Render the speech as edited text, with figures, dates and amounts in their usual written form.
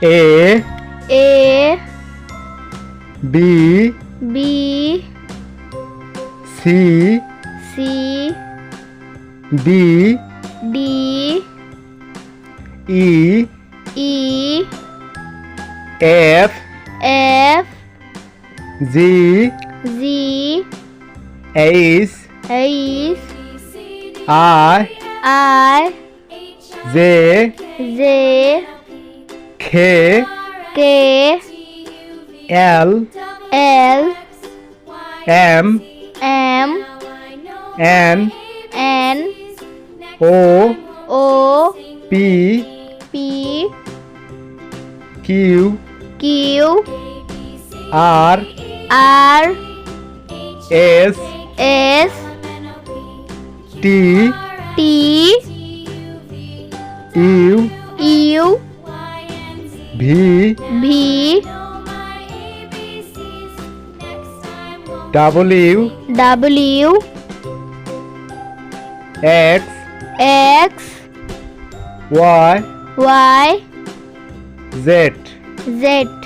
A B B C C D D E E F F G Z H H I I J J K K L L M M N N O O P P Q Q R R S S T T U U V V W W X X Y Y Z Z